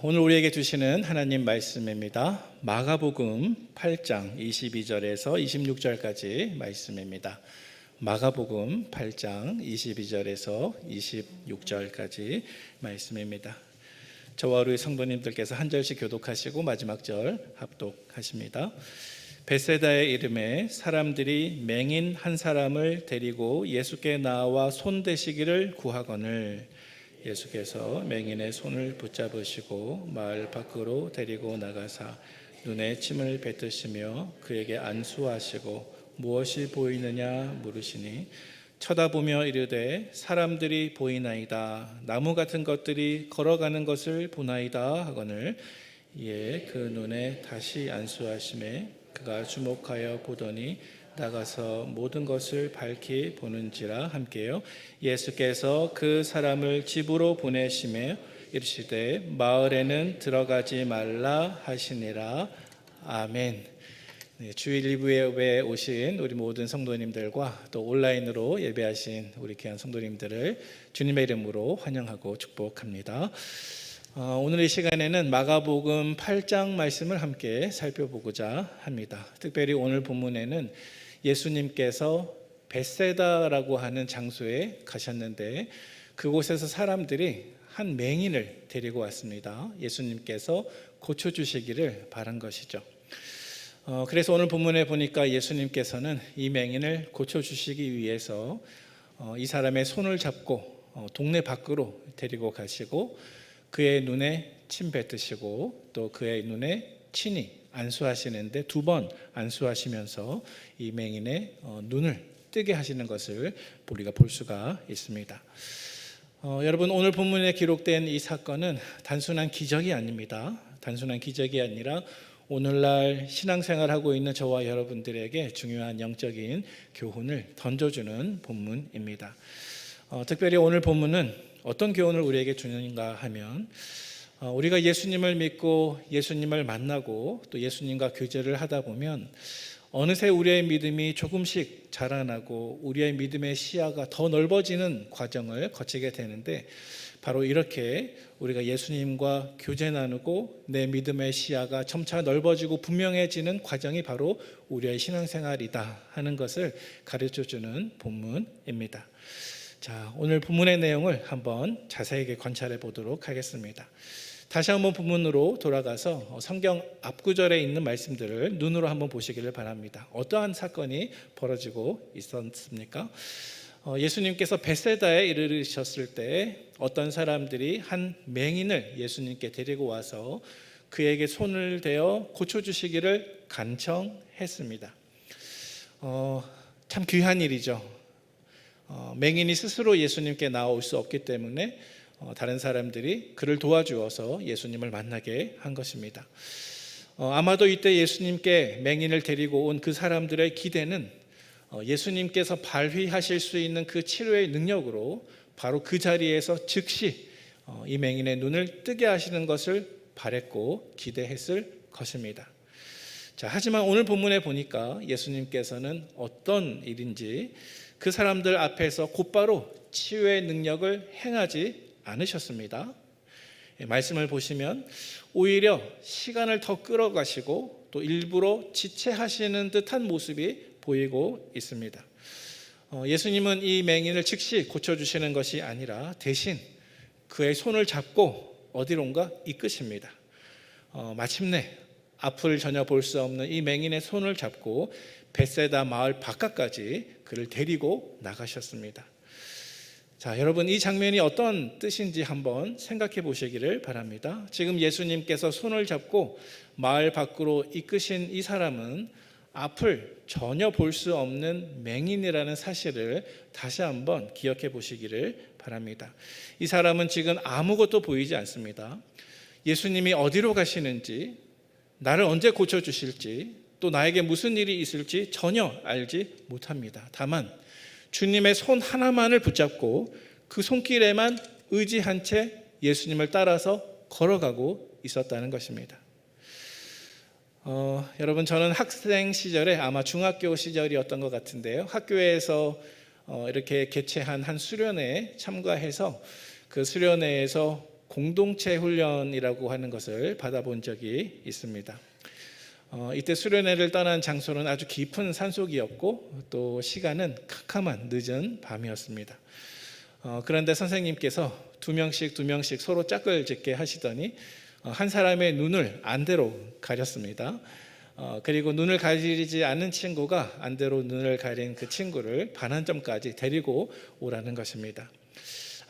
오늘 우리에게 주시는 하나님 말씀입니다. 마가복음 8장 22절에서 26절까지 말씀입니다. 마가복음 8장 22절에서 26절까지 말씀입니다. 저와 우리 성도님들께서 한 절씩 교독하시고 마지막 절 합독하십니다. 벳세다의 이름에 사람들이 맹인 한 사람을 데리고 예수께 나와 손대시기를 구하거늘 예수께서 맹인의 손을 붙잡으시고 마을 밖으로 데리고 나가사 눈에 침을 뱉으시며 그에게 안수하시고 무엇이 보이느냐 물으시니 쳐다보며 이르되 사람들이 보이나이다. 나무 같은 것들이 걸어가는 것을 보나이다 하거늘 이에 그 눈에 다시 안수하심에 그가 주목하여 보더니 나가서 모든 것을 밝히 보는지라. 함께요. 예수께서 그 사람을 집으로 보내시며 이르시되 마을에는 들어가지 말라 하시니라. 아멘. 주일 리뷰에 오신 우리 모든 성도님들과 또 온라인으로 예배하신 우리 귀한 성도님들을 주님의 이름으로 환영하고 축복합니다. 오늘 이 시간에는 마가복음 8장 말씀을 함께 살펴보고자 합니다. 특별히 오늘 본문에는 예수님께서 벳세다라고 하는 장소에 가셨는데 그곳에서 사람들이 한 맹인을 데리고 왔습니다. 예수님께서 고쳐주시기를 바란 것이죠. 그래서 오늘 본문에 보니까 예수님께서는 이 맹인을 고쳐주시기 위해서 이 사람의 손을 잡고 동네 밖으로 데리고 가시고 그의 눈에 침 뱉으시고 또 그의 눈에 친히 안수하시는데 2번 안수하시면서 이 맹인의 눈을 뜨게 하시는 것을 우리가 볼 수가 있습니다. 여러분, 오늘 본문에 기록된 이 사건은 단순한 기적이 아닙니다. 단순한 기적이 아니라 오늘날 신앙생활하고 있는 저와 여러분들에게 중요한 영적인 교훈을 던져주는 본문입니다. 특별히 오늘 본문은 어떤 교훈을 우리에게 주는가 하면 우리가 예수님을 믿고 예수님을 만나고 또 예수님과 교제를 하다 보면 어느새 우리의 믿음이 조금씩 자라나고 우리의 믿음의 시야가 더 넓어지는 과정을 거치게 되는데 바로 이렇게 우리가 예수님과 교제 나누고 내 믿음의 시야가 점차 넓어지고 분명해지는 과정이 바로 우리의 신앙생활이다 하는 것을 가르쳐주는 본문입니다. 자, 오늘 본문의 내용을 한번 자세하게 관찰해 보도록 하겠습니다. 다시 한번 본문으로 돌아가서 성경 앞구절에 있는 말씀들을 눈으로 한번 보시기를 바랍니다. 어떠한 사건이 벌어지고 있었습니까? 예수님께서 벳세다에 이르셨을 때 어떤 사람들이 한 맹인을 예수님께 데리고 와서 그에게 손을 대어 고쳐주시기를 간청했습니다. 참 귀한 일이죠. 맹인이 스스로 예수님께 나올 수 없기 때문에 다른 사람들이 그를 도와주어서 예수님을 만나게 한 것입니다. 아마도 이때 예수님께 맹인을 데리고 온 그 사람들의 기대는 예수님께서 발휘하실 수 있는 그 치료의 능력으로 바로 그 자리에서 즉시 이 맹인의 눈을 뜨게 하시는 것을 바랬고 기대했을 것입니다. 자, 하지만 오늘 본문에 보니까 예수님께서는 어떤 일인지 그 사람들 앞에서 곧바로 치유의 능력을 행하지 않으셨습니다. 말씀을 보시면 오히려 시간을 더 끌어가시고 또 일부러 지체하시는 듯한 모습이 보이고 있습니다. 예수님은 이 맹인을 즉시 고쳐주시는 것이 아니라 대신 그의 손을 잡고 어디론가 이끄십니다. 마침내 앞을 전혀 볼 수 없는 이 맹인의 손을 잡고 벳세다 마을 바깥까지 그를 데리고 나가셨습니다. 자, 여러분, 이 장면이 어떤 뜻인지 한번 생각해 보시기를 바랍니다. 지금 예수님께서 손을 잡고 마을 밖으로 이끄신 이 사람은 앞을 전혀 볼 수 없는 맹인이라는 사실을 다시 한번 기억해 보시기를 바랍니다. 이 사람은 지금 아무것도 보이지 않습니다. 예수님이 어디로 가시는지, 나를 언제 고쳐주실지, 또 나에게 무슨 일이 있을지 전혀 알지 못합니다. 다만 주님의 손 하나만을 붙잡고 그 손길에만 의지한 채 예수님을 따라서 걸어가고 있었다는 것입니다. 여러분, 저는 학생 시절에 아마 중학교 시절이었던 것 같은데요. 학교에서 이렇게 개최한 한 수련회에 참가해서 그 수련회에서 공동체 훈련이라고 하는 것을 받아본 적이 있습니다. 이때 수련회를 떠난 장소는 아주 깊은 산속이었고 또 시간은 캄캄한 늦은 밤이었습니다. 그런데 선생님께서 두 명씩 서로 짝을 짓게 하시더니 한 사람의 눈을 안대로 가렸습니다. 그리고 눈을 가리지 않는 친구가 안대로 눈을 가린 그 친구를 반환점까지 데리고 오라는 것입니다.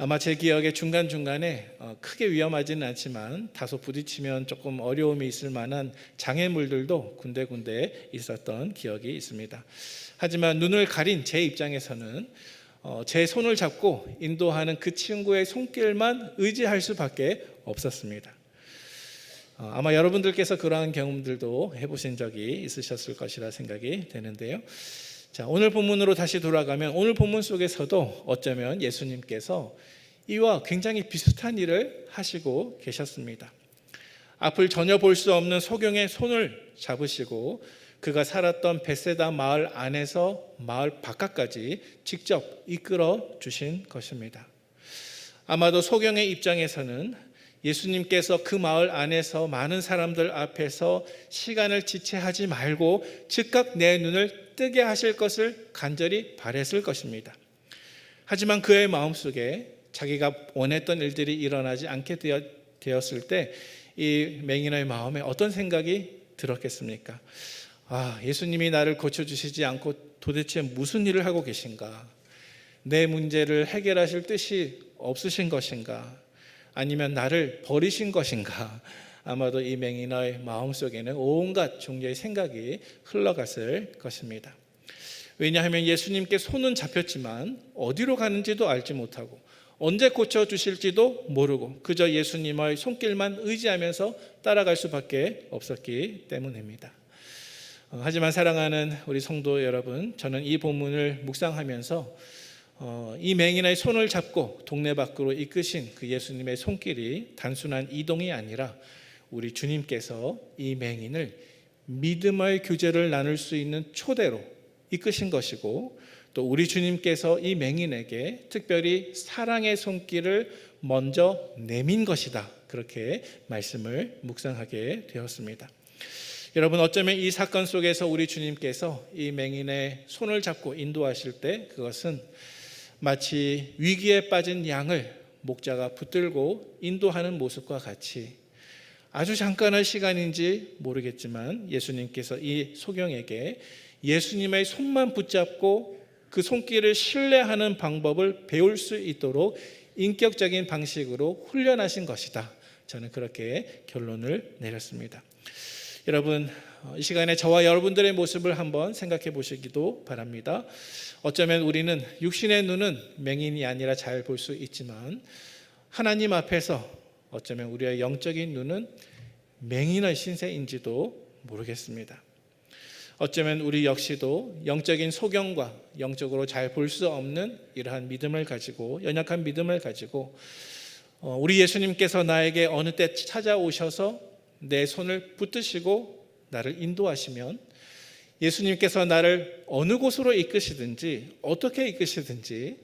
아마 제 기억에 중간중간에 크게 위험하지는 않지만 다소 부딪히면 조금 어려움이 있을 만한 장애물들도 군데군데 있었던 기억이 있습니다. 하지만 눈을 가린 제 입장에서는 제 손을 잡고 인도하는 그 친구의 손길만 의지할 수밖에 없었습니다. 아마 여러분들께서 그러한 경험들도 해보신 적이 있으셨을 것이라 생각이 되는데요. 자, 오늘 본문으로 다시 돌아가면 오늘 본문 속에서도 어쩌면 예수님께서 이와 굉장히 비슷한 일을 하시고 계셨습니다. 앞을 전혀 볼 수 없는 소경의 손을 잡으시고 그가 살았던 벳세다 마을 안에서 마을 바깥까지 직접 이끌어 주신 것입니다. 아마도 소경의 입장에서는 예수님께서 그 마을 안에서 많은 사람들 앞에서 시간을 지체하지 말고 즉각 내 눈을 뜨게 하실 것을 간절히 바랬을 것입니다. 하지만 그의 마음속에 자기가 원했던 일들이 일어나지 않게 되었을 때 이 맹인의 마음에 어떤 생각이 들었겠습니까? 예수님이 나를 고쳐주시지 않고 도대체 무슨 일을 하고 계신가? 내 문제를 해결하실 뜻이 없으신 것인가? 아니면 나를 버리신 것인가? 아마도 이 맹인의 마음속에는 온갖 종류의 생각이 흘러갔을 것입니다. 왜냐하면 예수님께 손은 잡혔지만 어디로 가는지도 알지 못하고 언제 고쳐주실지도 모르고 그저 예수님의 손길만 의지하면서 따라갈 수밖에 없었기 때문입니다. 하지만 사랑하는 우리 성도 여러분, 저는 이 본문을 묵상하면서 이 맹인의 손을 잡고 동네 밖으로 이끄신 그 예수님의 손길이 단순한 이동이 아니라 우리 주님께서 이 맹인을 믿음의 교제를 나눌 수 있는 초대로 이끄신 것이고 또 우리 주님께서 이 맹인에게 특별히 사랑의 손길을 먼저 내민 것이다. 그렇게 말씀을 묵상하게 되었습니다. 여러분, 어쩌면 이 사건 속에서 우리 주님께서 이 맹인의 손을 잡고 인도하실 때 그것은 마치 위기에 빠진 양을 목자가 붙들고 인도하는 모습과 같이 아주 잠깐의 시간인지 모르겠지만 예수님께서 이 소경에게 예수님의 손만 붙잡고 그 손길을 신뢰하는 방법을 배울 수 있도록 인격적인 방식으로 훈련하신 것이다. 저는 그렇게 결론을 내렸습니다. 여러분, 이 시간에 저와 여러분들의 모습을 한번 생각해 보시기도 바랍니다. 어쩌면 우리는 육신의 눈은 맹인이 아니라 잘 볼 수 있지만 하나님 앞에서 어쩌면 우리의 영적인 눈은 맹인의 신세인지도 모르겠습니다. 어쩌면 우리 역시도 영적인 소경과 영적으로 잘 볼 수 없는 이러한 믿음을 가지고 연약한 믿음을 가지고 우리 예수님께서 나에게 어느 때 찾아오셔서 내 손을 붙드시고 나를 인도하시면 예수님께서 나를 어느 곳으로 이끄시든지 어떻게 이끄시든지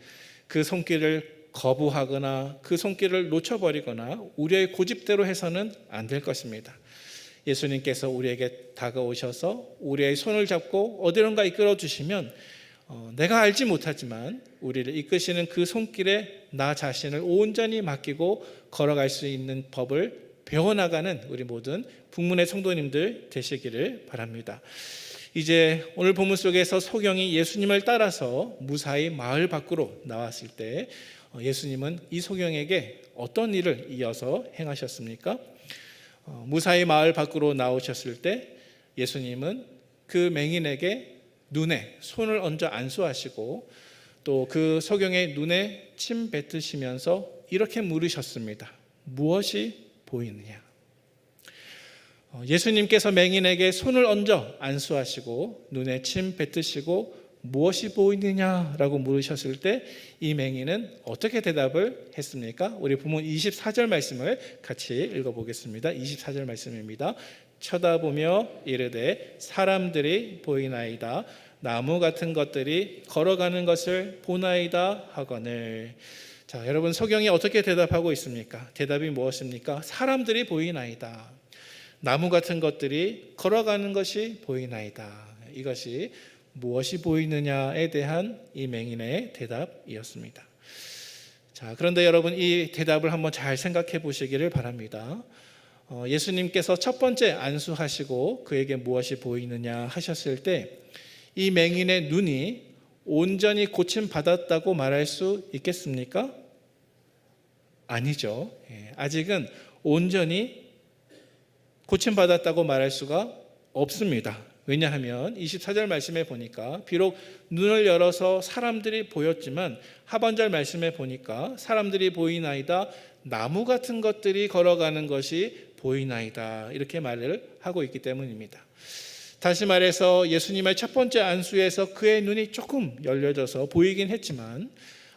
그 손길을 거부하거나 그 손길을 놓쳐버리거나 우리의 고집대로 해서는 안 될 것입니다. 예수님께서 우리에게 다가오셔서 우리의 손을 잡고 어디론가 이끌어 주시면 내가 알지 못하지만 우리를 이끄시는 그 손길에 나 자신을 온전히 맡기고 걸어갈 수 있는 법을 배워나가는 우리 모든 북문의 성도님들 되시기를 바랍니다. 이제 오늘 본문 속에서 소경이 예수님을 따라서 무사히 마을 밖으로 나왔을 때 예수님은 이 소경에게 어떤 일을 이어서 행하셨습니까? 무사히 마을 밖으로 나오셨을 때 예수님은 그 맹인에게 눈에 손을 얹어 안수하시고 또 그 소경의 눈에 침 뱉으시면서 이렇게 물으셨습니다. 무엇이 보이느냐? 예수님께서 맹인에게 손을 얹어 안수하시고 눈에 침 뱉으시고 무엇이 보이느냐라고 물으셨을 때 이 맹인은 어떻게 대답을 했습니까? 우리 본문 24절 말씀을 같이 읽어보겠습니다. 24절 말씀입니다. 쳐다보며 이르되 사람들이 보이나이다. 나무 같은 것들이 걸어가는 것을 보나이다 하거늘. 자, 여러분 소경이 어떻게 대답하고 있습니까? 대답이 무엇입니까? 사람들이 보이나이다. 나무 같은 것들이 걸어가는 것이 보이나이다. 이것이 무엇이 보이느냐에 대한 이 맹인의 대답이었습니다. 자, 그런데 여러분 이 대답을 한번 잘 생각해 보시기를 바랍니다. 예수님께서 첫 번째 안수하시고 그에게 무엇이 보이느냐 하셨을 때 이 맹인의 눈이 온전히 고침받았다고 말할 수 있겠습니까? 아니죠. 아직은 온전히 고침받았다고 말할 수가 없습니다. 왜냐하면 24절 말씀에 보니까 비록 눈을 열어서 사람들이 보였지만 하반절 말씀에 보니까 사람들이 보이나이다, 나무 같은 것들이 걸어가는 것이 보이나이다, 이렇게 말을 하고 있기 때문입니다. 다시 말해서 예수님의 첫 번째 안수에서 그의 눈이 조금 열려져서 보이긴 했지만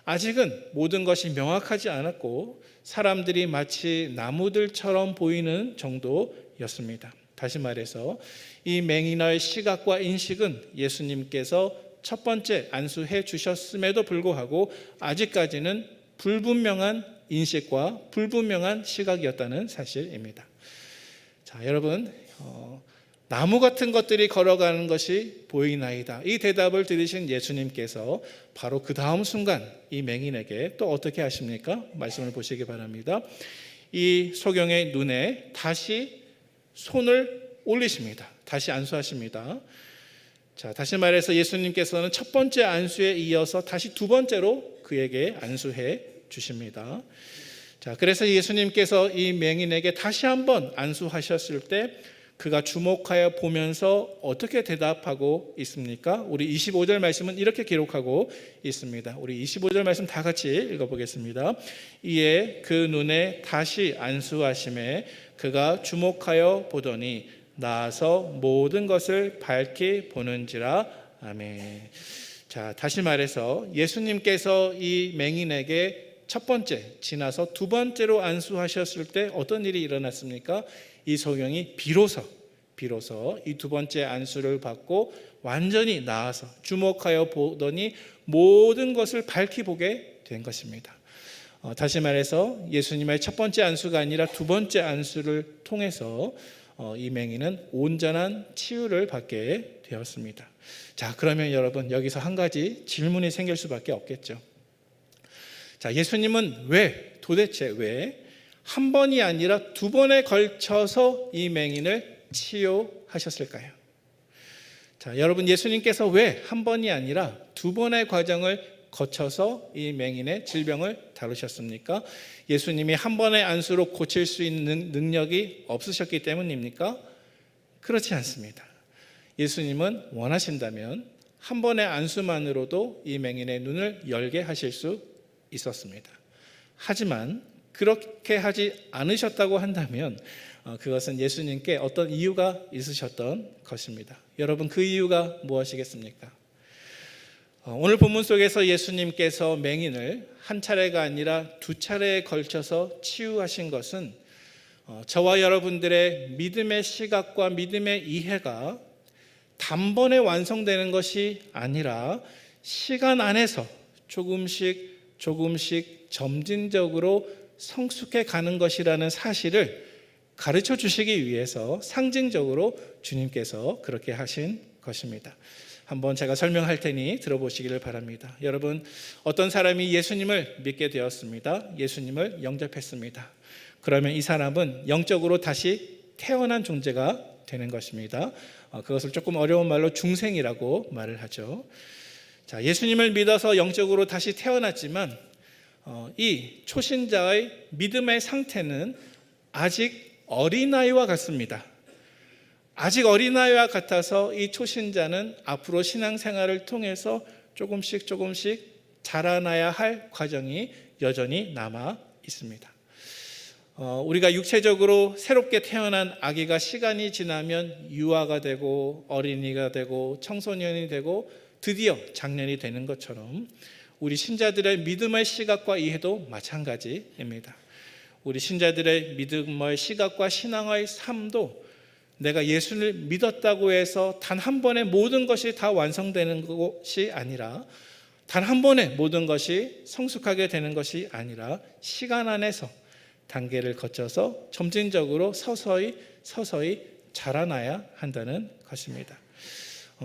아직은 모든 것이 명확하지 않았고 사람들이 마치 나무들처럼 보이는 정도였습니다. 다시 말해서 이 맹인의 시각과 인식은 예수님께서 첫 번째 안수해 주셨음에도 불구하고 아직까지는 불분명한 인식과 불분명한 시각이었다는 사실입니다. 자, 여러분, 나무 같은 것들이 걸어가는 것이 보이나이다. 이 대답을 들으신 예수님께서 바로 그 다음 순간 이 맹인에게 또 어떻게 하십니까? 말씀을 보시기 바랍니다. 이 소경의 눈에 다시 손을 올리십니다. 다시 안수하십니다. 자, 다시 말해서 예수님께서는 첫 번째 안수에 이어서 다시 두 번째로 그에게 안수해 주십니다. 자, 그래서 예수님께서 이 맹인에게 다시 한번 안수하셨을 때 그가 주목하여 보면서 어떻게 대답하고 있습니까? 우리 25절 말씀은 이렇게 기록하고 있습니다. 우리 25절 말씀 다 같이 읽어보겠습니다. 이에 그 눈에 다시 안수하심에 그가 주목하여 보더니 나아서 모든 것을 밝히 보는지라. 아멘. 자, 다시 말해서 예수님께서 이 맹인에게 첫 번째 지나서 두 번째로 안수하셨을 때 어떤 일이 일어났습니까? 이 소경이 비로소 이 두 번째 안수를 받고 완전히 나아서 주목하여 보더니 모든 것을 밝히 보게 된 것입니다. 다시 말해서 예수님의 첫 번째 안수가 아니라 두 번째 안수를 통해서 이 맹인은 온전한 치유를 받게 되었습니다. 자, 그러면 여러분 여기서 한 가지 질문이 생길 수밖에 없겠죠. 자, 예수님은 도대체 왜 한 번이 아니라 두 번에 걸쳐서 이 맹인을 치유하셨을까요? 자, 여러분 예수님께서 왜 한 번이 아니라 두 번의 과정을 거쳐서 이 맹인의 질병을 다루셨습니까? 예수님이 한 번의 안수로 고칠 수 있는 능력이 없으셨기 때문입니까? 그렇지 않습니다. 예수님은 원하신다면 한 번의 안수만으로도 이 맹인의 눈을 열게 하실 수 있었습니다. 하지만 그렇게 하지 않으셨다고 한다면 그것은 예수님께 어떤 이유가 있으셨던 것입니다. 여러분 그 이유가 무엇이겠습니까? 오늘 본문 속에서 예수님께서 맹인을 한 차례가 아니라 두 차례에 걸쳐서 치유하신 것은 저와 여러분들의 믿음의 시각과 믿음의 이해가 단번에 완성되는 것이 아니라 시간 안에서 조금씩 점진적으로 성숙해 가는 것이라는 사실을 가르쳐 주시기 위해서 상징적으로 주님께서 그렇게 하신 것입니다. 한번 제가 설명할 테니 들어보시기를 바랍니다. 여러분, 어떤 사람이 예수님을 믿게 되었습니다. 예수님을 영접했습니다. 그러면 이 사람은 영적으로 다시 태어난 존재가 되는 것입니다. 그것을 조금 어려운 말로 중생이라고 말을 하죠. 자, 예수님을 믿어서 영적으로 다시 태어났지만 이 초신자의 믿음의 상태는 아직 어린아이와 같습니다. 아직 어린아이와 같아서 이 초신자는 앞으로 신앙생활을 통해서 조금씩 자라나야 할 과정이 여전히 남아 있습니다. 우리가 육체적으로 새롭게 태어난 아기가 시간이 지나면 유아가 되고 어린이가 되고 청소년이 되고 드디어 장년이 되는 것처럼 우리 신자들의 믿음의 시각과 이해도 마찬가지입니다. 우리 신자들의 믿음의 시각과 신앙의 삶도 내가 예수를 믿었다고 해서 단 한 번에 모든 것이 다 완성되는 것이 아니라 단 한 번에 모든 것이 성숙하게 되는 것이 아니라 시간 안에서 단계를 거쳐서 점진적으로 서서히 자라나야 한다는 것입니다.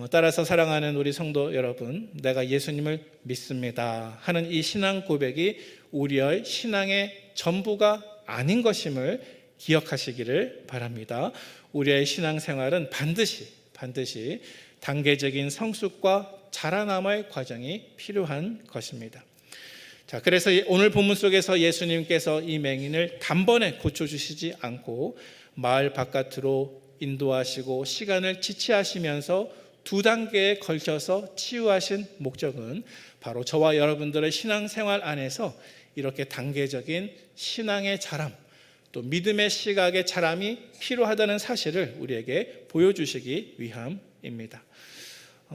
따라서 사랑하는 우리 성도 여러분, 내가 예수님을 믿습니다 하는 이 신앙 고백이 우리의 신앙의 전부가 아닌 것임을 기억하시기를 바랍니다. 우리의 신앙생활은 반드시 단계적인 성숙과 자라남의 과정이 필요한 것입니다. 자, 그래서 오늘 본문 속에서 예수님께서 이 맹인을 단번에 고쳐주시지 않고 마을 바깥으로 인도하시고 시간을 지체하시면서 두 단계에 걸쳐서 치유하신 목적은 바로 저와 여러분들의 신앙생활 안에서 이렇게 단계적인 신앙의 자람, 또 믿음의 시각의 자람이 필요하다는 사실을 우리에게 보여주시기 위함입니다.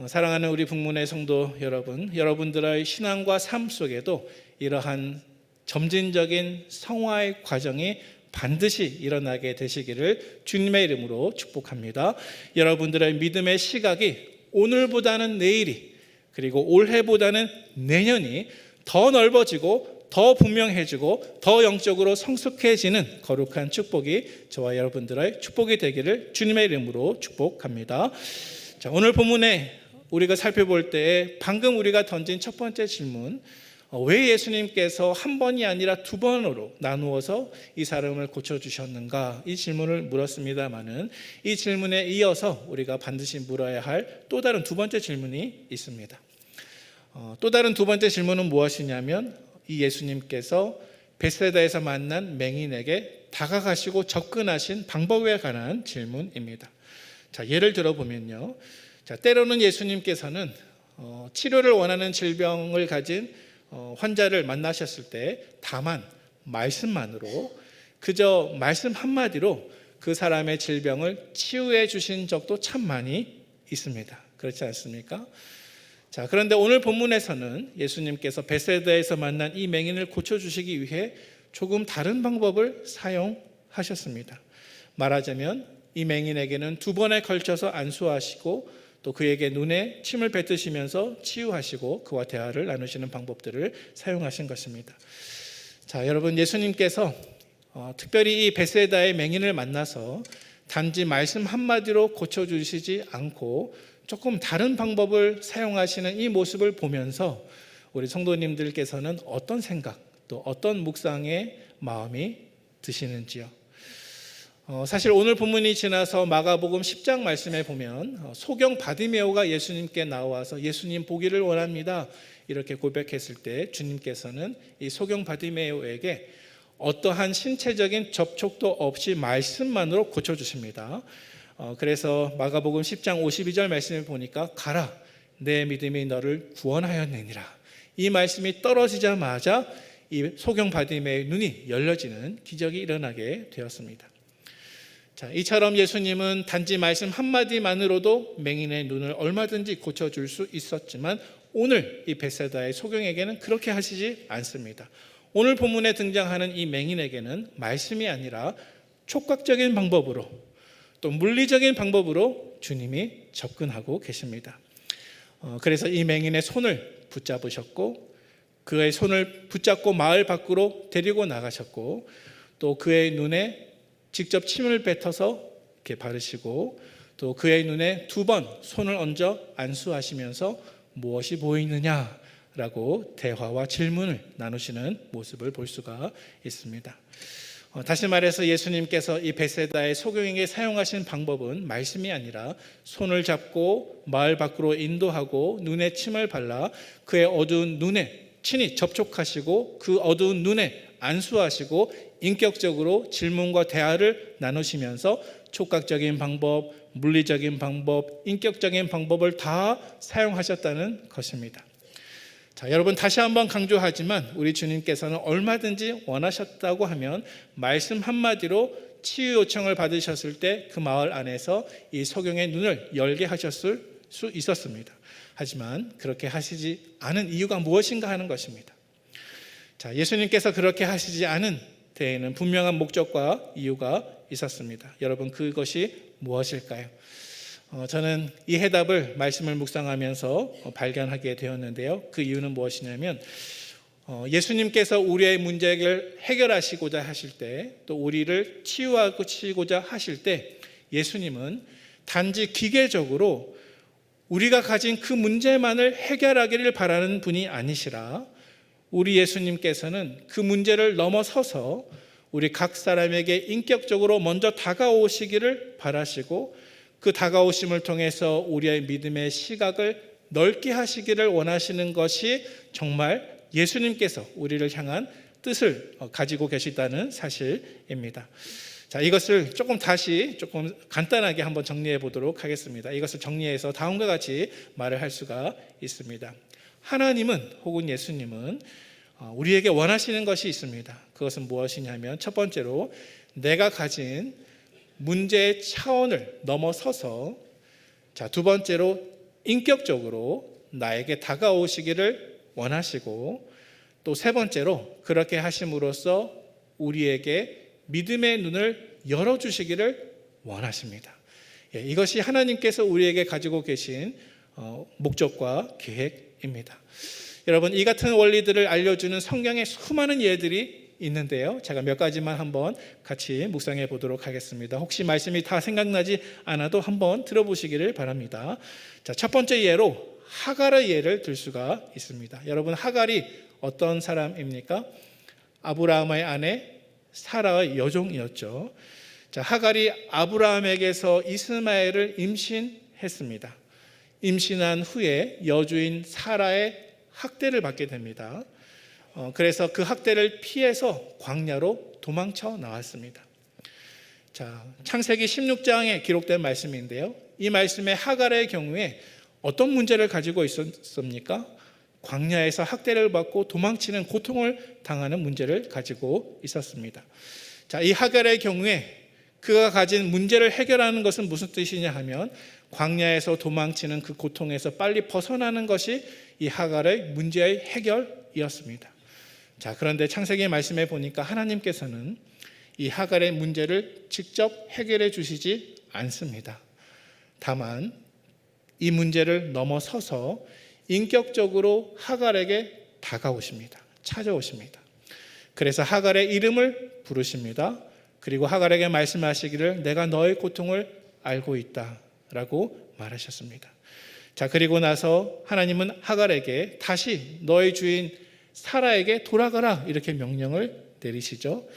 사랑하는 우리 북문의 성도 여러분, 여러분들의 신앙과 삶 속에도 이러한 점진적인 성화의 과정이 반드시 일어나게 되시기를 주님의 이름으로 축복합니다. 여러분들의 믿음의 시각이 오늘보다는 내일이, 그리고 올해보다는 내년이 더 넓어지고 더 분명해지고 더 영적으로 성숙해지는 거룩한 축복이 저와 여러분들의 축복이 되기를 주님의 이름으로 축복합니다. 자, 오늘 본문에 우리가 살펴볼 때 방금 우리가 던진 첫 번째 질문, 왜 예수님께서 한 번이 아니라 두 번으로 나누어서 이 사람을 고쳐주셨는가, 이 질문을 물었습니다마는 이 질문에 이어서 우리가 반드시 물어야 할 또 다른 두 번째 질문이 있습니다. 또 다른 두 번째 질문은 무엇이냐면, 이 예수님께서 베세다에서 만난 맹인에게 다가가시고 접근하신 방법에 관한 질문입니다. 자, 예를 들어보면요, 자, 때로는 예수님께서는 치료를 원하는 질병을 가진 환자를 만나셨을 때 다만 말씀만으로, 그저 말씀 한마디로 그 사람의 질병을 치유해 주신 적도 참 많이 있습니다. 그렇지 않습니까? 자, 그런데 오늘 본문에서는 예수님께서 베세다에서 만난 이 맹인을 고쳐주시기 위해 조금 다른 방법을 사용하셨습니다. 말하자면 이 맹인에게는 두 번에 걸쳐서 안수하시고 또 그에게 눈에 침을 뱉으시면서 치유하시고 그와 대화를 나누시는 방법들을 사용하신 것입니다. 자, 여러분, 예수님께서 특별히 이 베세다의 맹인을 만나서 단지 말씀 한마디로 고쳐주시지 않고 조금 다른 방법을 사용하시는 이 모습을 보면서 우리 성도님들께서는 어떤 생각, 또 어떤 묵상의 마음이 드시는지요? 사실 오늘 본문이 지나서 마가복음 10장 말씀에 보면 소경 바디메오가 예수님께 나와서 예수님 보기를 원합니다 이렇게 고백했을 때 주님께서는 이 소경 바디메오에게 어떠한 신체적인 접촉도 없이 말씀만으로 고쳐주십니다. 그래서 마가복음 10장 52절 말씀을 보니까 가라, 내 믿음이 너를 구원하였느니라, 이 말씀이 떨어지자마자 이 소경 바디메오의 눈이 열려지는 기적이 일어나게 되었습니다. 자, 이처럼 예수님은 단지 말씀 한마디만으로도 맹인의 눈을 얼마든지 고쳐줄 수 있었지만 오늘 이 베세다의 소경에게는 그렇게 하시지 않습니다. 오늘 본문에 등장하는 이 맹인에게는 말씀이 아니라 촉각적인 방법으로, 또 물리적인 방법으로 주님이 접근하고 계십니다. 그래서 이 맹인의 손을 붙잡으셨고 그의 손을 붙잡고 마을 밖으로 데리고 나가셨고 또 그의 눈에 직접 침을 뱉어서 이렇게 바르시고 또 그의 눈에 두 번 손을 얹어 안수하시면서 무엇이 보이느냐라고 대화와 질문을 나누시는 모습을 볼 수가 있습니다. 다시 말해서 예수님께서 이 베세다의 소경에게 사용하신 방법은 말씀이 아니라 손을 잡고 마을 밖으로 인도하고 눈에 침을 발라 그의 어두운 눈에 친히 접촉하시고 그 어두운 눈에 안수하시고 인격적으로 질문과 대화를 나누시면서 촉각적인 방법, 물리적인 방법, 인격적인 방법을 다 사용하셨다는 것입니다. 자, 여러분, 다시 한번 강조하지만 우리 주님께서는 얼마든지 원하셨다고 하면 말씀 한마디로 치유 요청을 받으셨을 때 그 마을 안에서 이 소경의 눈을 열게 하셨을 수 있었습니다. 하지만 그렇게 하시지 않은 이유가 무엇인가 하는 것입니다. 자, 예수님께서 그렇게 하시지 않은 데에는 분명한 목적과 이유가 있었습니다. 여러분, 그것이 무엇일까요? 저는 이 해답을 말씀을 묵상하면서 발견하게 되었는데요. 그 이유는 무엇이냐면 예수님께서 우리의 문제를 해결하시고자 하실 때, 또 우리를 치유하시고자 하실 때 예수님은 단지 기계적으로 우리가 가진 그 문제만을 해결하기를 바라는 분이 아니시라, 우리 예수님께서는 그 문제를 넘어서서 우리 각 사람에게 인격적으로 먼저 다가오시기를 바라시고, 그 다가오심을 통해서 우리의 믿음의 시각을 넓게 하시기를 원하시는 것이 정말 예수님께서 우리를 향한 뜻을 가지고 계시다는 사실입니다. 자, 이것을 조금 간단하게 한번 정리해 보도록 하겠습니다. 이것을 정리해서 다음과 같이 말을 할 수가 있습니다. 하나님은, 혹은 예수님은 우리에게 원하시는 것이 있습니다. 그것은 무엇이냐면, 첫 번째로 내가 가진 문제의 차원을 넘어서서, 두 번째로 인격적으로 나에게 다가오시기를 원하시고, 또 세 번째로 그렇게 하심으로써 우리에게 믿음의 눈을 열어주시기를 원하십니다. 이것이 하나님께서 우리에게 가지고 계신 목적과 계획입니다. 여러분, 이 같은 원리들을 알려주는 성경의 수많은 예들이 있는데요, 제가 몇 가지만 한번 같이 묵상해 보도록 하겠습니다. 혹시 말씀이 다 생각나지 않아도 한번 들어보시기를 바랍니다. 자, 첫 번째 예로 하갈의 예를 들 수가 있습니다. 여러분, 하갈이 어떤 사람입니까? 아브라함의 아내 사라의 여종이었죠. 자, 하갈이 아브라함에게서 이스마엘을 임신했습니다. 임신한 후에 여주인 사라의 학대를 받게 됩니다. 그래서 그 학대를 피해서 광야로 도망쳐 나왔습니다. 자, 창세기 16장에 기록된 말씀인데요, 이 말씀에 하갈의 경우에 어떤 문제를 가지고 있었습니까? 광야에서 학대를 받고 도망치는 고통을 당하는 문제를 가지고 있었습니다. 자, 이 하갈의 경우에 그가 가진 문제를 해결하는 것은 무슨 뜻이냐 하면, 광야에서 도망치는 그 고통에서 빨리 벗어나는 것이 이 하갈의 문제의 해결이었습니다. 자, 그런데 창세기 말씀에 보니까 하나님께서는 이 하갈의 문제를 직접 해결해 주시지 않습니다. 다만 이 문제를 넘어서서 인격적으로 하갈에게 다가오십니다. 찾아오십니다. 그래서 하갈의 이름을 부르십니다. 그리고 하갈에게 말씀하시기를 내가 너의 고통을 알고 있다 라고 말하셨습니다. 자, 그리고 나서 하나님은 하갈에게 다시 너의 주인 사라에게 돌아가라 이렇게 명령을 내리시죠.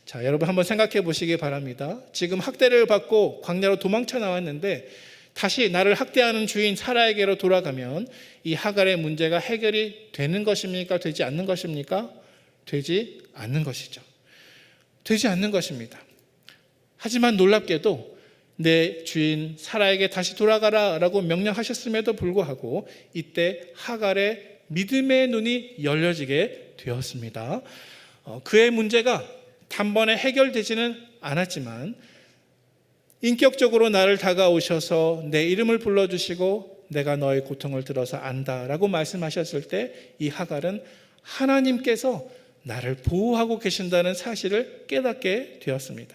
자, 여러분 한번 생각해 보시기 바랍니다. 지금 학대를 받고 광야로 도망쳐 나왔는데 다시 나를 학대하는 주인 사라에게로 돌아가면 이 하갈의 문제가 해결이 되는 것입니까? 되지 않는 것입니까? 되지 않는 것이죠. 되지 않는 것입니다. 하지만 놀랍게도 내 주인 사라에게 다시 돌아가라 라고 명령하셨음에도 불구하고 이때 하갈의 믿음의 눈이 열려지게 되었습니다. 그의 문제가 단번에 해결되지는 않았지만 인격적으로 나를 다가오셔서 내 이름을 불러주시고 내가 너의 고통을 들어서 안다라고 말씀하셨을 때 이 하갈은 하나님께서 나를 보호하고 계신다는 사실을 깨닫게 되었습니다.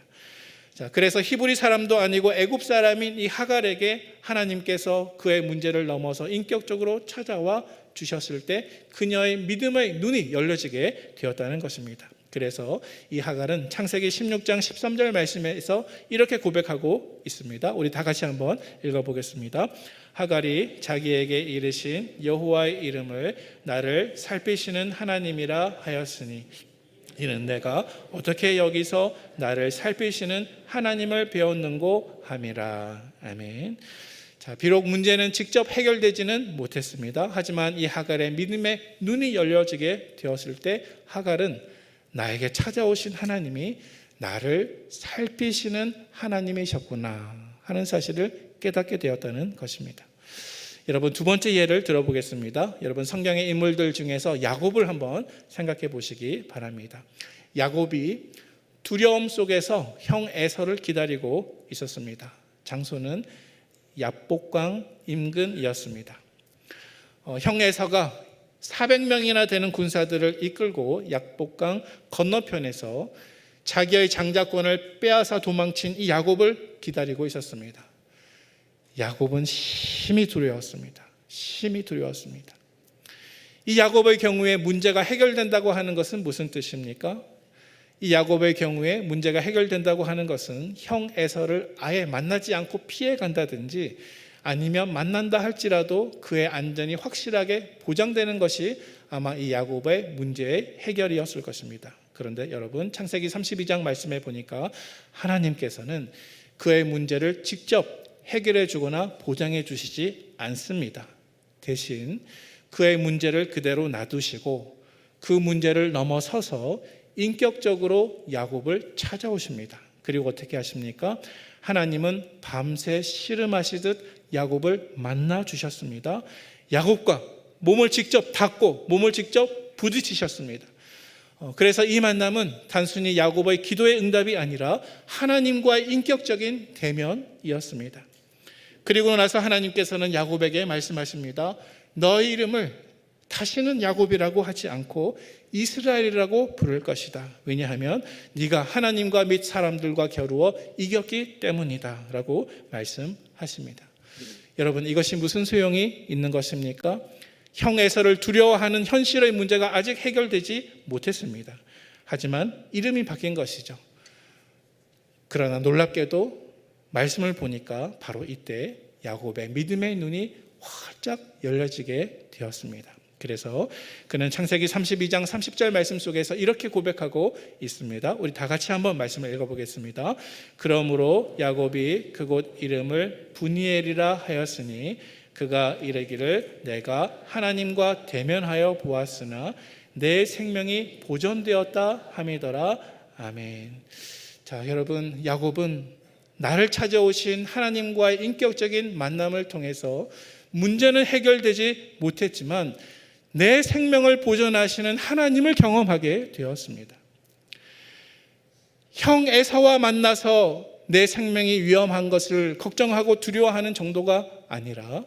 자, 그래서 히브리 사람도 아니고 애굽 사람인 이 하갈에게 하나님께서 그의 문제를 넘어서 인격적으로 찾아와 주셨을 때 그녀의 믿음의 눈이 열려지게 되었다는 것입니다. 그래서 이 하갈은 창세기 16장 13절 말씀에서 이렇게 고백하고 있습니다. 우리 다 같이 한번 읽어보겠습니다. 하갈이 자기에게 이르신 여호와의 이름을 나를 살피시는 하나님이라 하였으니 이는 내가 어떻게 여기서 나를 살피시는 하나님을 배웠는고 함이라. 아멘. 자, 비록 문제는 직접 해결되지는 못했습니다. 하지만 이 하갈의 믿음의 눈이 열려지게 되었을 때 하갈은 나에게 찾아오신 하나님이 나를 살피시는 하나님이셨구나 하는 사실을 깨닫게 되었다는 것입니다. 여러분, 두 번째 예를 들어보겠습니다. 여러분, 성경의 인물들 중에서 야곱을 한번 생각해 보시기 바랍니다. 야곱이 두려움 속에서 형 에서를 기다리고 있었습니다. 장소는 야복강 인근이었습니다. 형 에서가 400명이나 되는 군사들을 이끌고 야복강 건너편에서 자기의 장자권을 빼앗아 도망친 이 야곱을 기다리고 있었습니다. 야곱은 심히 두려웠습니다. 심히 두려웠습니다. 이 야곱의 경우에 문제가 해결된다고 하는 것은 무슨 뜻입니까? 이 야곱의 경우에 문제가 해결된다고 하는 것은 형 에서를 아예 만나지 않고 피해 간다든지 아니면 만난다 할지라도 그의 안전이 확실하게 보장되는 것이 아마 이 야곱의 문제의 해결이었을 것입니다. 그런데 여러분, 창세기 32장 말씀에 보니까 하나님께서는 그의 문제를 직접 해결해 주거나 보장해 주시지 않습니다. 대신 그의 문제를 그대로 놔두시고 그 문제를 넘어서서 인격적으로 야곱을 찾아오십니다. 그리고 어떻게 하십니까? 하나님은 밤새 씨름하시듯 야곱을 만나 주셨습니다. 야곱과 몸을 직접 닿고 몸을 직접 부딪히셨습니다. 그래서 이 만남은 단순히 야곱의 기도의 응답이 아니라 하나님과의 인격적인 대면이었습니다. 그리고 나서 하나님께서는 야곱에게 말씀하십니다. 너의 이름을 다시는 야곱이라고 하지 않고 이스라엘이라고 부를 것이다. 왜냐하면 네가 하나님과 및 사람들과 겨루어 이겼기 때문이다 라고 말씀하십니다. 여러분, 이것이 무슨 소용이 있는 것입니까? 형 에서를 두려워하는 현실의 문제가 아직 해결되지 못했습니다. 하지만 이름이 바뀐 것이죠. 그러나 놀랍게도 말씀을 보니까 바로 이때 야곱의 믿음의 눈이 활짝 열려지게 되었습니다. 그래서 그는 창세기 32장 30절 말씀 속에서 이렇게 고백하고 있습니다. 우리 다 같이 한번 말씀을 읽어보겠습니다. 그러므로 야곱이 그곳 이름을 브니엘이라 하였으니 그가 이르기를 내가 하나님과 대면하여 보았으나 내 생명이 보존되었다 함이더라. 아멘. 자, 여러분, 야곱은 나를 찾아오신 하나님과의 인격적인 만남을 통해서 문제는 해결되지 못했지만 내 생명을 보존하시는 하나님을 경험하게 되었습니다. 형 에사와 만나서 내 생명이 위험한 것을 걱정하고 두려워하는 정도가 아니라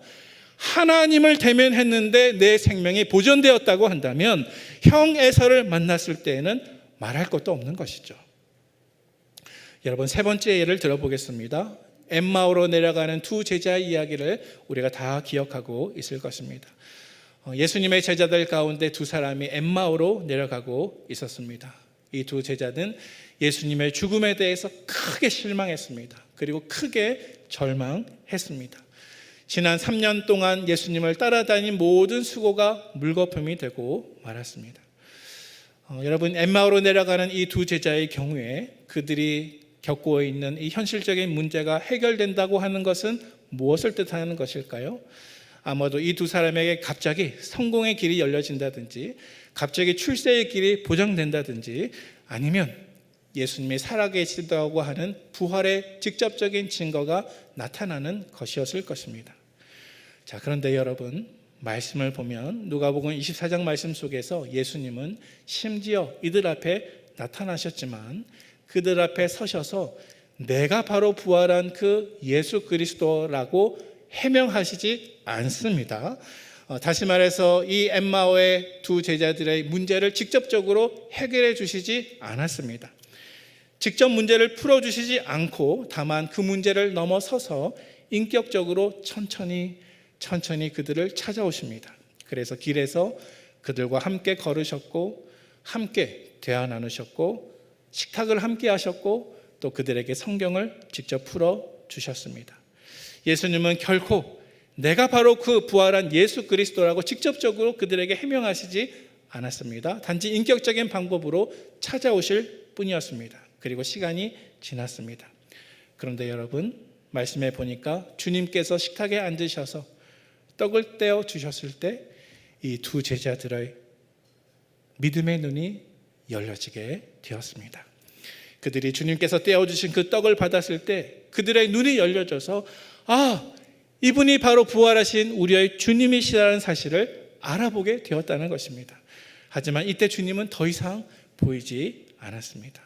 하나님을 대면했는데 내 생명이 보존되었다고 한다면 형 에사를 만났을 때에는 말할 것도 없는 것이죠. 여러분, 세 번째 예를 들어보겠습니다. 엠마오로 내려가는 두 제자의 이야기를 우리가 다 기억하고 있을 것입니다. 예수님의 제자들 가운데 두 사람이 엠마오로 내려가고 있었습니다. 이 두 제자는 예수님의 죽음에 대해서 크게 실망했습니다. 그리고 크게 절망했습니다. 지난 3년 동안 예수님을 따라다닌 모든 수고가 물거품이 되고 말았습니다. 여러분, 엠마오로 내려가는 이 두 제자의 경우에 그들이 겪고 있는 이 현실적인 문제가 해결된다고 하는 것은 무엇을 뜻하는 것일까요? 아마도 이 두 사람에게 갑자기 성공의 길이 열려진다든지 갑자기 출세의 길이 보장된다든지 아니면 예수님이 살아계시다고 하는 부활의 직접적인 증거가 나타나는 것이었을 것입니다. 자, 그런데 여러분, 말씀을 보면 누가복음 24장 말씀 속에서 예수님은 심지어 이들 앞에 나타나셨지만 그들 앞에 서셔서 내가 바로 부활한 그 예수 그리스도라고 해명하시지 않습니다. 다시 말해서 이 엠마오의 두 제자들의 문제를 직접적으로 해결해 주시지 않았습니다. 직접 문제를 풀어주시지 않고 다만 그 문제를 넘어서서 인격적으로 천천히 그들을 찾아오십니다. 그래서 길에서 그들과 함께 걸으셨고 함께 대화 나누셨고 식탁을 함께 하셨고 또 그들에게 성경을 직접 풀어주셨습니다. 예수님은 결코 내가 바로 그 부활한 예수 그리스도라고 직접적으로 그들에게 해명하시지 않았습니다. 단지 인격적인 방법으로 찾아오실 뿐이었습니다. 그리고 시간이 지났습니다. 그런데 여러분, 말씀해 보니까 주님께서 식탁에 앉으셔서 떡을 떼어 주셨을 때 이 두 제자들의 믿음의 눈이 열려지게 되었습니다. 그들이 주님께서 떼어주신 그 떡을 받았을 때 그들의 눈이 열려져서 이분이 바로 부활하신 우리의 주님이시라는 사실을 알아보게 되었다는 것입니다. 하지만 이때 주님은 더 이상 보이지 않았습니다.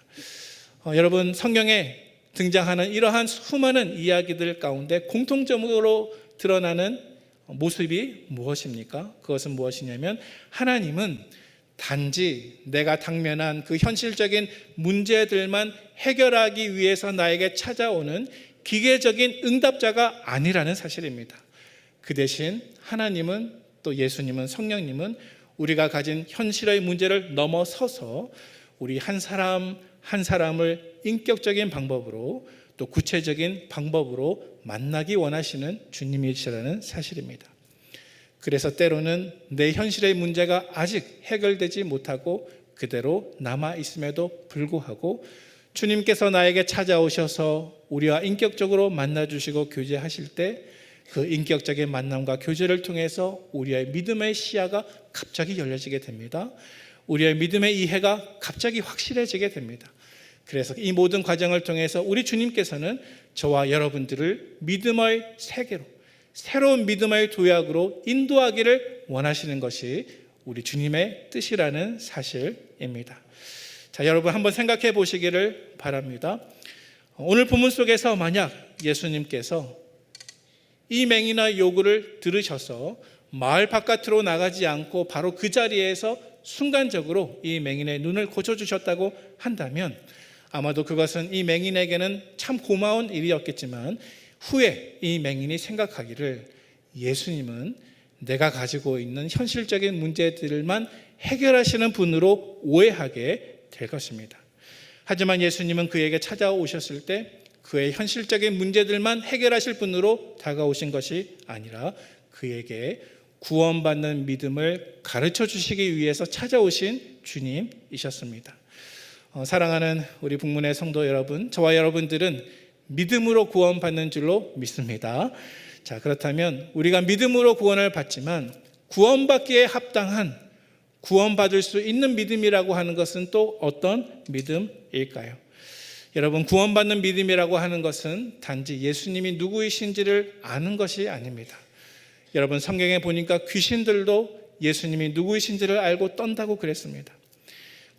여러분, 성경에 등장하는 이러한 수많은 이야기들 가운데 공통점으로 드러나는 모습이 무엇입니까? 그것은 무엇이냐면 하나님은 단지 내가 당면한 그 현실적인 문제들만 해결하기 위해서 나에게 찾아오는 기계적인 응답자가 아니라는 사실입니다. 그 대신 하나님은, 또 예수님은, 성령님은 우리가 가진 현실의 문제를 넘어서서 우리 한 사람 한 사람을 인격적인 방법으로, 또 구체적인 방법으로 만나기 원하시는 주님이시라는 사실입니다. 그래서 때로는 내 현실의 문제가 아직 해결되지 못하고 그대로 남아 있음에도 불구하고 주님께서 나에게 찾아오셔서 우리와 인격적으로 만나주시고 교제하실 때 그 인격적인 만남과 교제를 통해서 우리의 믿음의 시야가 갑자기 열려지게 됩니다. 우리의 믿음의 이해가 갑자기 확실해지게 됩니다. 그래서 이 모든 과정을 통해서 우리 주님께서는 저와 여러분들을 믿음의 세계로, 새로운 믿음의 도약으로 인도하기를 원하시는 것이 우리 주님의 뜻이라는 사실입니다. 자, 여러분 한번 생각해 보시기를 바랍니다. 오늘 본문 속에서 만약 예수님께서 이 맹인의 요구를 들으셔서 마을 바깥으로 나가지 않고 바로 그 자리에서 순간적으로 이 맹인의 눈을 고쳐주셨다고 한다면 아마도 그것은 이 맹인에게는 참 고마운 일이었겠지만 후에 이 맹인이 생각하기를 예수님은 내가 가지고 있는 현실적인 문제들만 해결하시는 분으로 오해하게 될 것입니다. 하지만 예수님은 그에게 찾아오셨을 때 그의 현실적인 문제들만 해결하실 분으로 다가오신 것이 아니라 그에게 구원받는 믿음을 가르쳐 주시기 위해서 찾아오신 주님이셨습니다. 사랑하는 우리 북문의 성도 여러분, 저와 여러분들은 믿음으로 구원받는 줄로 믿습니다. 자, 그렇다면 우리가 믿음으로 구원을 받지만 구원받기에 합당한, 구원받을 수 있는 믿음이라고 하는 것은 또 어떤 믿음일까요? 여러분, 구원받는 믿음이라고 하는 것은 단지 예수님이 누구이신지를 아는 것이 아닙니다. 여러분, 성경에 보니까 귀신들도 예수님이 누구이신지를 알고 떤다고 그랬습니다.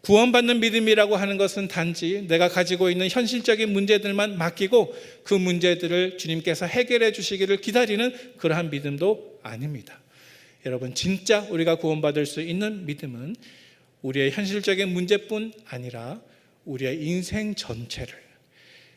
구원받는 믿음이라고 하는 것은 단지 내가 가지고 있는 현실적인 문제들만 맡기고 그 문제들을 주님께서 해결해 주시기를 기다리는 그러한 믿음도 아닙니다. 여러분, 진짜 우리가 구원받을 수 있는 믿음은 우리의 현실적인 문제뿐 아니라 우리의 인생 전체를,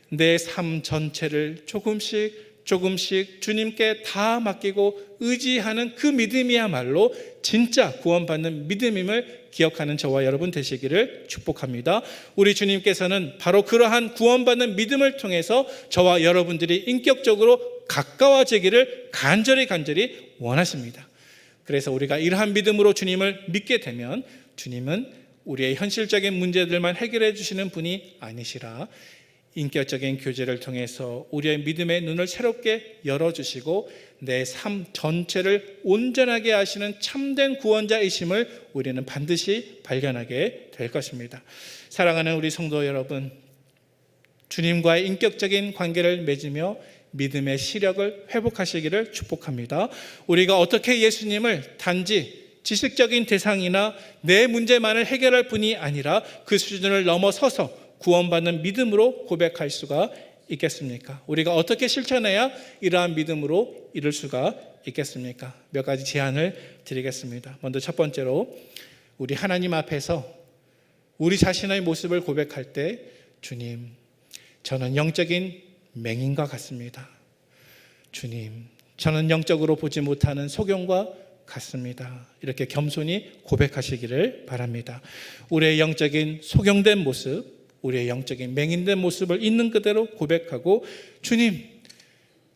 내 삶 전체를 조금씩 주님께 다 맡기고 의지하는 그 믿음이야말로 진짜 구원받는 믿음임을 기억하는 저와 여러분 되시기를 축복합니다. 우리 주님께서는 바로 그러한 구원받는 믿음을 통해서 저와 여러분들이 인격적으로 가까워지기를 간절히 원하십니다. 그래서 우리가 이러한 믿음으로 주님을 믿게 되면 주님은 우리의 현실적인 문제들만 해결해 주시는 분이 아니시라 인격적인 교제를 통해서 우리의 믿음의 눈을 새롭게 열어주시고 내 삶 전체를 온전하게 하시는 참된 구원자이심을 우리는 반드시 발견하게 될 것입니다. 사랑하는 우리 성도 여러분, 주님과의 인격적인 관계를 맺으며 믿음의 시력을 회복하시기를 축복합니다. 우리가 어떻게 예수님을 단지 지식적인 대상이나 내 문제만을 해결할 분이 아니라 그 수준을 넘어서서 구원받는 믿음으로 고백할 수가 있겠습니까? 우리가 어떻게 실천해야 이러한 믿음으로 이룰 수가 있겠습니까? 몇 가지 제안을 드리겠습니다. 먼저 첫 번째로 우리 하나님 앞에서 우리 자신의 모습을 고백할 때 주님, 저는 영적인 맹인과 같습니다. 주님, 저는 영적으로 보지 못하는 소경과 같습니다. 이렇게 겸손히 고백하시기를 바랍니다. 우리의 영적인 소경된 모습, 우리의 영적인 맹인된 모습을 있는 그대로 고백하고 주님,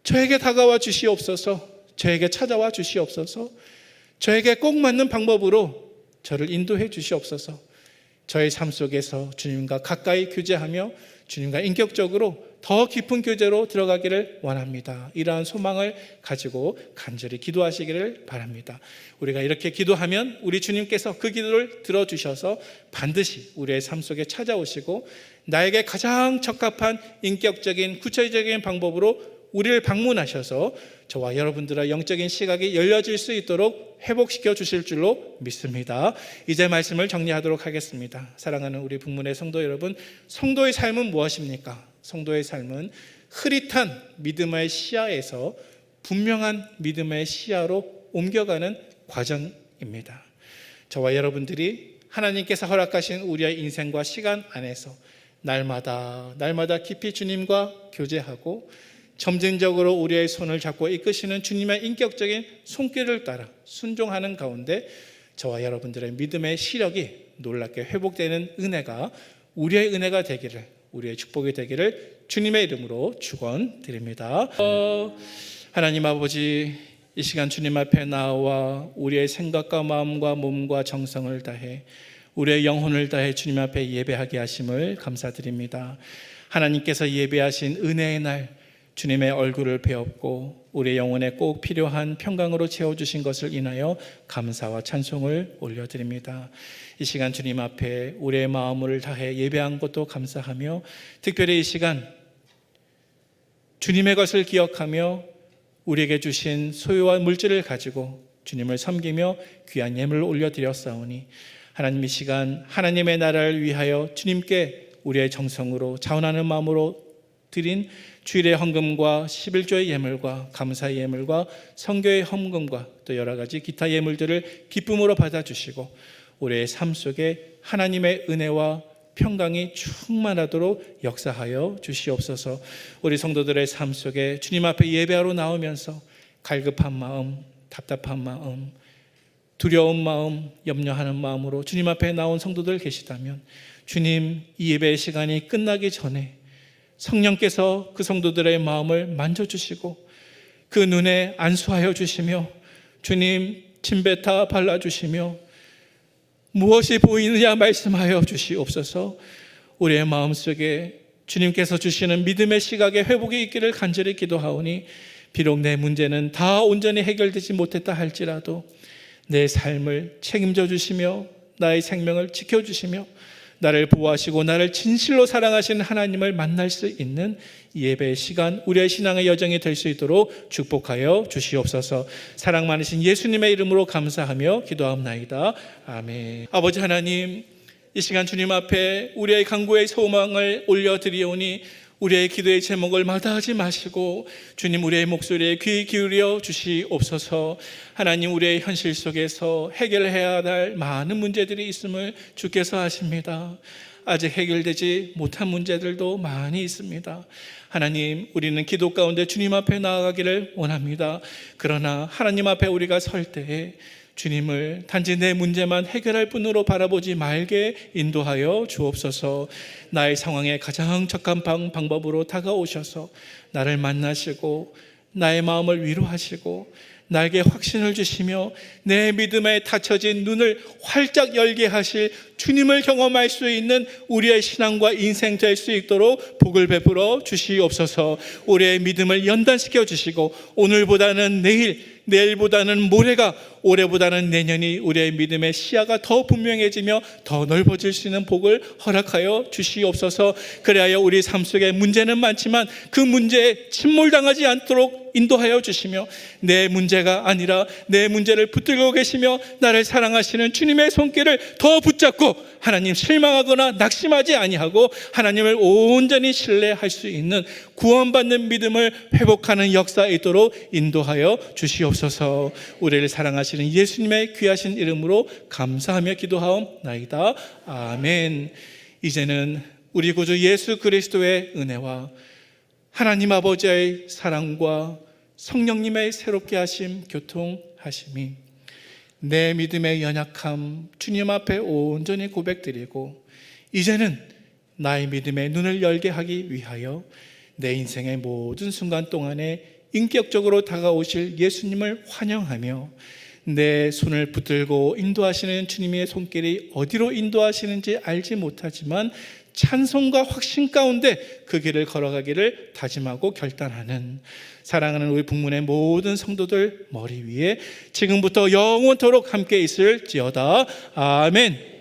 저에게 다가와 주시옵소서, 저에게 찾아와 주시옵소서, 저에게 꼭 맞는 방법으로 저를 인도해 주시옵소서. 저의 삶 속에서 주님과 가까이 교제하며 주님과 인격적으로 더 깊은 교제로 들어가기를 원합니다. 이러한 소망을 가지고 간절히 기도하시기를 바랍니다. 우리가 이렇게 기도하면 우리 주님께서 그 기도를 들어주셔서 반드시 우리의 삶 속에 찾아오시고 나에게 가장 적합한 인격적인 구체적인 방법으로 우리를 방문하셔서 저와 여러분들의 영적인 시각이 열려질 수 있도록 회복시켜 주실 줄로 믿습니다. 이제 말씀을 정리하도록 하겠습니다. 사랑하는 우리 북문의 성도 여러분, 성도의 삶은 무엇입니까? 성도의 삶은 흐릿한 믿음의 시야에서 분명한 믿음의 시야로 옮겨가는 과정입니다. 저와 여러분들이 하나님께서 허락하신 우리의 인생과 시간 안에서 날마다 깊이 주님과 교제하고 점진적으로 우리의 손을 잡고 이끄시는 주님의 인격적인 손길을 따라 순종하는 가운데 저와 여러분들의 믿음의 시력이 놀랍게 회복되는 은혜가 우리의 은혜가 되기를, 우리의 축복이 되기를 주님의 이름으로 축원드립니다. 하나님 아버지, 이 시간 주님 앞에 나와 우리의 생각과 마음과 몸과 정성을 다해 우리의 영혼을 다해 주님 앞에 예배하게 하심을 감사드립니다. 하나님께서 예배하신 은혜의 날 주님의 얼굴을 배웠고 우리의 영혼에 꼭 필요한 평강으로 채워주신 것을 인하여 감사와 찬송을 올려드립니다. 이 시간 주님 앞에 우리의 마음을 다해 예배한 것도 감사하며 특별히 이 시간 주님의 것을 기억하며 우리에게 주신 소유와 물질을 가지고 주님을 섬기며 귀한 예물을 올려드렸사오니 하나님 이 시간 하나님의 나라를 위하여 주님께 우리의 정성으로 자원하는 마음으로 드린 주일의 헌금과 11조의 예물과 감사의 예물과 성교의 헌금과 또 여러 가지 기타 예물들을 기쁨으로 받아주시고 우리의 삶 속에 하나님의 은혜와 평강이 충만하도록 역사하여 주시옵소서. 우리 성도들의 삶 속에 주님 앞에 예배하러 나오면서 갈급한 마음, 답답한 마음, 두려운 마음, 염려하는 마음으로 주님 앞에 나온 성도들 계시다면 주님, 이 예배의 시간이 끝나기 전에 성령께서 그 성도들의 마음을 만져주시고 그 눈에 안수하여 주시며 주님 침뱉어 발라주시며 무엇이 보이느냐 말씀하여 주시옵소서. 우리의 마음속에 주님께서 주시는 믿음의 시각의 회복이 있기를 간절히 기도하오니 비록 내 문제는 다 온전히 해결되지 못했다 할지라도 내 삶을 책임져 주시며 나의 생명을 지켜주시며 나를 보호하시고 나를 진실로 사랑하시는 하나님을 만날 수 있는 예배의 시간, 우리의 신앙의 여정이 될 수 있도록 축복하여 주시옵소서. 사랑 많으신 예수님의 이름으로 감사하며 기도하옵나이다. 아멘. 아버지 하나님, 이 시간 주님 앞에 우리의 간구의 소망을 올려드리오니 우리의 기도의 제목을 마다하지 마시고 주님 우리의 목소리에 귀 기울여 주시옵소서. 하나님 우리의 현실 속에서 해결해야 할 많은 문제들이 있음을 주께서 아십니다. 아직 해결되지 못한 문제들도 많이 있습니다. 하나님 우리는 기도 가운데 주님 앞에 나아가기를 원합니다. 그러나 하나님 앞에 우리가 설 때에 주님을 단지 내 문제만 해결할 뿐으로 바라보지 말게 인도하여 주옵소서. 나의 상황에 가장 적합한 방법으로 다가오셔서 나를 만나시고 나의 마음을 위로하시고 나에게 확신을 주시며 내 믿음에 닫혀진 눈을 활짝 열게 하실 주님을 경험할 수 있는 우리의 신앙과 인생 될 수 있도록 복을 베풀어 주시옵소서. 우리의 믿음을 연단시켜 주시고 오늘보다는 내일보다는 모레가, 올해보다는 내년이 우리의 믿음의 시야가 더 분명해지며 더 넓어질 수 있는 복을 허락하여 주시옵소서. 그래야 우리 삶 속에 문제는 많지만 그 문제에 침몰당하지 않도록 인도하여 주시며 내 문제가 아니라 내 문제를 붙들고 계시며 나를 사랑하시는 주님의 손길을 더 붙잡고 하나님 실망하거나 낙심하지 아니하고 하나님을 온전히 신뢰할 수 있는 구원받는 믿음을 회복하는 역사에 있도록 인도하여 주시옵소서. 우리를 사랑하시는 예수님의 귀하신 이름으로 감사하며 기도하옵나이다. 아멘. 이제는 우리 구주 예수 그리스도의 은혜와 하나님 아버지의 사랑과 성령님의 새롭게 하심, 교통하심이 내 믿음의 연약함 주님 앞에 온전히 고백드리고 이제는 나의 믿음의 눈을 열게 하기 위하여 내 인생의 모든 순간 동안에 인격적으로 다가오실 예수님을 환영하며 내 손을 붙들고 인도하시는 주님의 손길이 어디로 인도하시는지 알지 못하지만 찬송과 확신 가운데 그 길을 걸어가기를 다짐하고 결단하는 사랑하는 우리 북문의 모든 성도들 머리 위에 지금부터 영원토록 함께 있을지어다. 아멘.